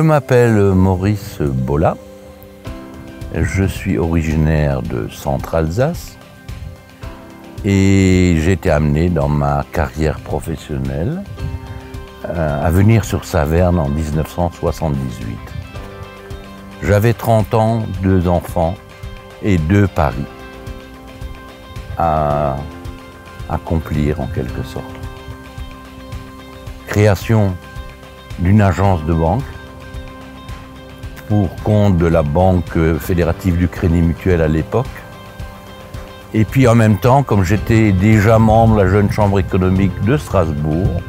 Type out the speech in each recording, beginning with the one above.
m'appelle Maurice Bolla, je suis originaire de Centre-Alsace et j'ai été amené dans ma carrière professionnelle à venir sur Saverne en 1978. J'avais 30 ans, 2 enfants et 2 paris à accomplir en quelque sorte. Création d'une agence de banque pour compte de la Banque fédérative du Crédit Mutuel à l'époque. Et puis en même temps, comme j'étais déjà membre de la Jeune Chambre économique de Strasbourg,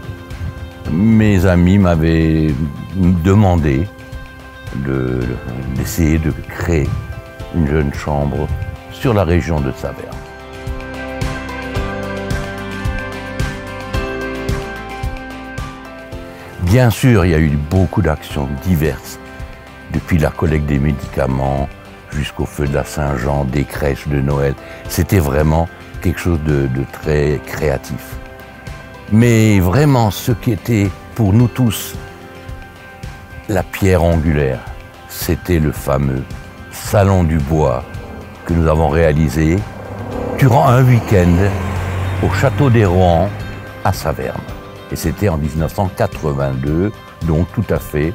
mes amis m'avaient demandé d'essayer de créer une jeune chambre sur la région de Saverne. Bien sûr, il y a eu beaucoup d'actions diverses, depuis la collecte des médicaments jusqu'au feu de la Saint-Jean, des crèches de Noël. C'était vraiment quelque chose de très créatif. Mais vraiment, ce qui était pour nous tous la pierre angulaire, c'était le fameux Salon du Bois que nous avons réalisé durant un week-end au Château des Rohan à Saverne. Et c'était en 1982, donc tout à fait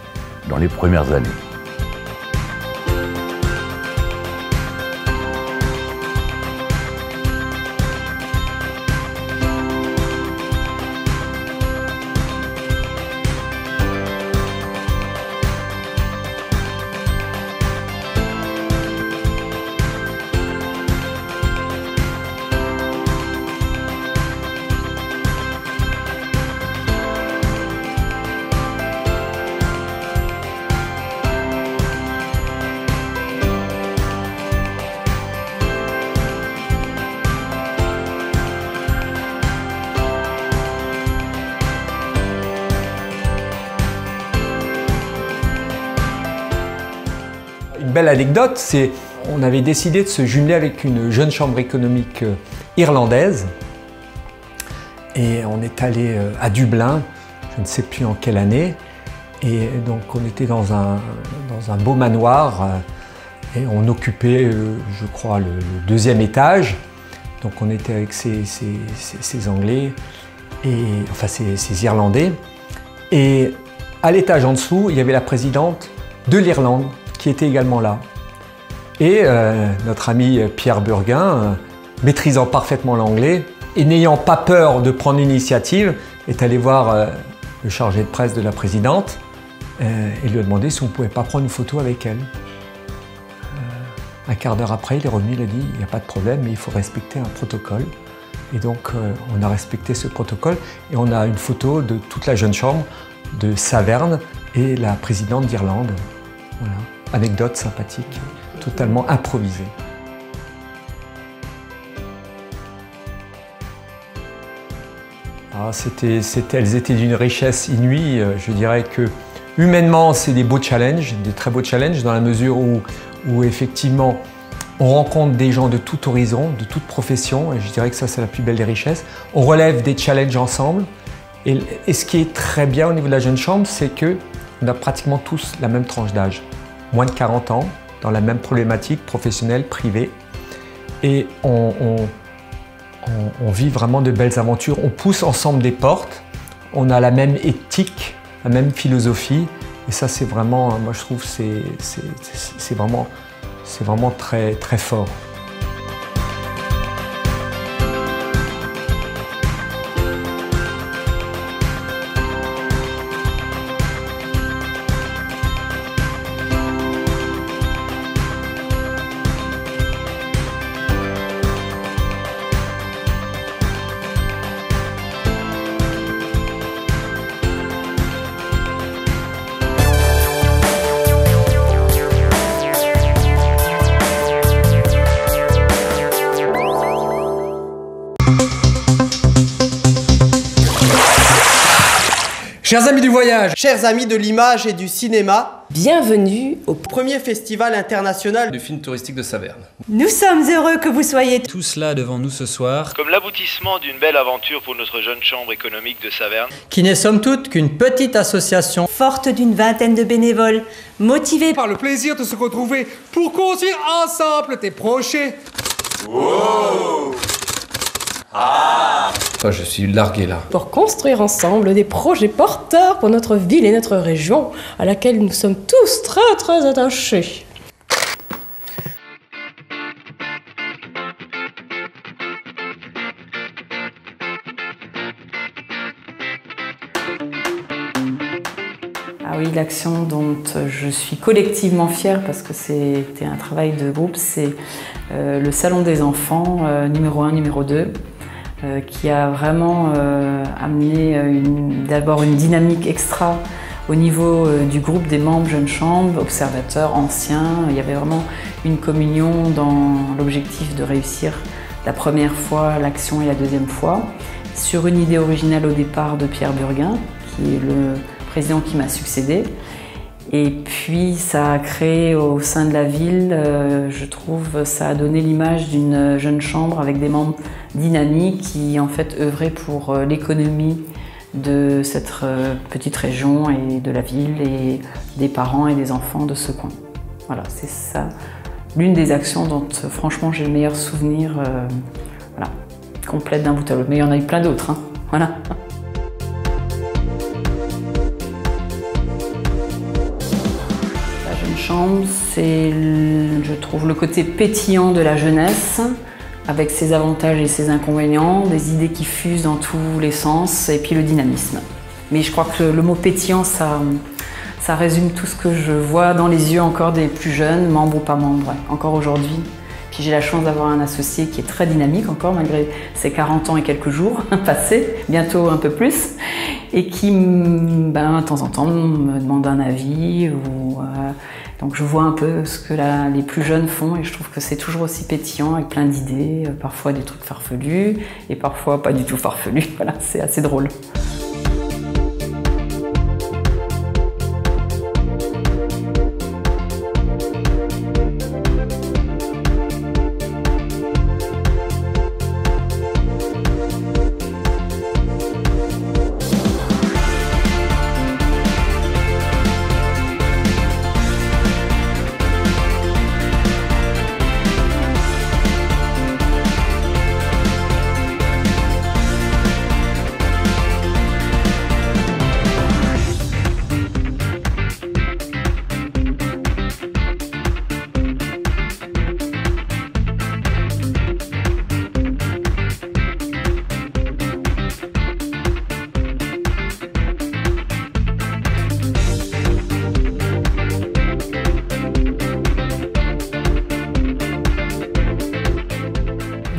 dans les premières années. Une belle anecdote, c'est qu'on avait décidé de se jumeler avec une jeune chambre économique irlandaise et on est allé à Dublin, je ne sais plus en quelle année, et donc on était dans un beau manoir et on occupait, je crois, le 2e étage. Donc on était avec ces Anglais, enfin ces Irlandais, et à l'étage en dessous, il y avait la présidente de l'Irlande qui était également là. Et notre ami Pierre Burguin, maîtrisant parfaitement l'anglais et n'ayant pas peur de prendre l'initiative, est allé voir le chargé de presse de la présidente et lui a demandé si on ne pouvait pas prendre une photo avec elle. Un quart d'heure après, il est revenu, il a dit « il n'y a pas de problème, mais il faut respecter un protocole ». Et donc on a respecté ce protocole et on a une photo de toute la jeune chambre de Saverne et la présidente d'Irlande. Voilà. Anecdote sympathique, totalement improvisée. Elles étaient d'une richesse inouïe. Je dirais que humainement, c'est des beaux challenges, des très beaux challenges, dans la mesure où effectivement, on rencontre des gens de tout horizon, de toute profession, et je dirais que ça, c'est la plus belle des richesses. On relève des challenges ensemble. Et ce qui est très bien au niveau de la jeune chambre, c'est qu'on a pratiquement tous la même tranche d'âge. Moins de 40 ans, dans la même problématique professionnelle, privée. Et on vit vraiment de belles aventures. On pousse ensemble des portes. On a la même éthique, la même philosophie. Et ça, c'est vraiment, moi je trouve, c'est vraiment très, très fort. Chers amis du voyage, chers amis de l'image et du cinéma, bienvenue au premier festival international du film touristique de Saverne. Nous sommes heureux que vous soyez tous là devant nous ce soir, comme l'aboutissement d'une belle aventure pour notre jeune chambre économique de Saverne, qui n'est somme toute qu'une petite association forte d'une vingtaine de bénévoles, motivés par le plaisir de se retrouver pour construire ensemble tes projets. Wow. Je suis largué là. Pour construire ensemble des projets porteurs pour notre ville et notre région, à laquelle nous sommes tous très attachés. Ah oui, l'action dont je suis collectivement fière parce que c'était un travail de groupe, c'est le Salon des enfants numéro 1, numéro 2. Qui a vraiment amené d'abord une dynamique extra au niveau du groupe des membres jeunes chambres, observateurs, anciens. Il y avait vraiment une communion dans l'objectif de réussir la première fois l'action et la deuxième fois, sur une idée originale au départ de Pierre Burguin, qui est le président qui m'a succédé. Et puis ça a créé au sein de la ville, je trouve, ça a donné l'image d'une jeune chambre avec des membres dynamiques qui en fait œuvraient pour l'économie de cette petite région et de la ville et des parents et des enfants de ce coin. Voilà, c'est ça, l'une des actions dont franchement j'ai le meilleur souvenir, voilà, complète d'un bout à l'autre. Mais il y en a eu plein d'autres, hein, voilà. Chambre, c'est, je trouve, le côté pétillant de la jeunesse, avec ses avantages et ses inconvénients, des idées qui fusent dans tous les sens, et puis le dynamisme. Mais je crois que le mot pétillant, ça résume tout ce que je vois dans les yeux encore des plus jeunes, membres ou pas membres, ouais, encore aujourd'hui. Puis j'ai la chance d'avoir un associé qui est très dynamique encore, malgré ses 40 ans et quelques jours passés, bientôt un peu plus, et qui, de temps en temps, me demande un avis. Donc je vois un peu ce que les plus jeunes font et je trouve que c'est toujours aussi pétillant, avec plein d'idées, parfois des trucs farfelus et parfois pas du tout farfelus. Voilà, c'est assez drôle.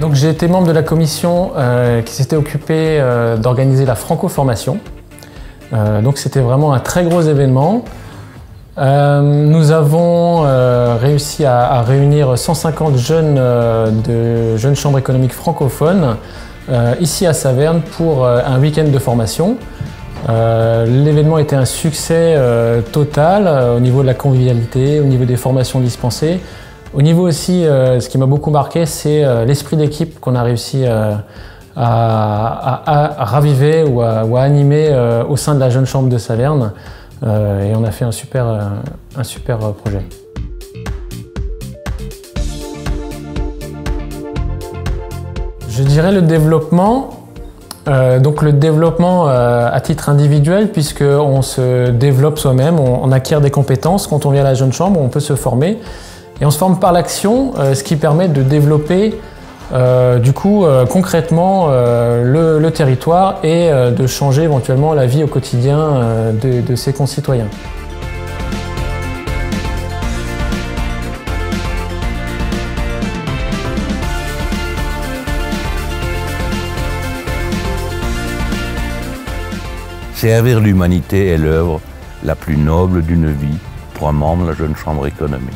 Donc j'ai été membre de la commission qui s'était occupée d'organiser la Franco-formation. Donc c'était vraiment un très gros événement. Nous avons réussi à réunir 150 jeunes de jeunes chambres économiques francophones ici à Saverne pour un week-end de formation. L'événement était un succès total au niveau de la convivialité, au niveau des formations dispensées. Au niveau aussi, ce qui m'a beaucoup marqué, c'est l'esprit d'équipe qu'on a réussi à raviver ou à animer au sein de la jeune chambre de Saverne. Et on a fait un super projet. Je dirais le développement. Donc le développement à titre individuel, puisqu'on se développe soi-même, on acquiert des compétences. Quand on vient à la jeune chambre, on peut se former. Et on se forme par l'action, ce qui permet de développer concrètement le territoire et de changer éventuellement la vie au quotidien de ses concitoyens. Servir l'humanité est l'œuvre la plus noble d'une vie pour un membre de la jeune chambre économique.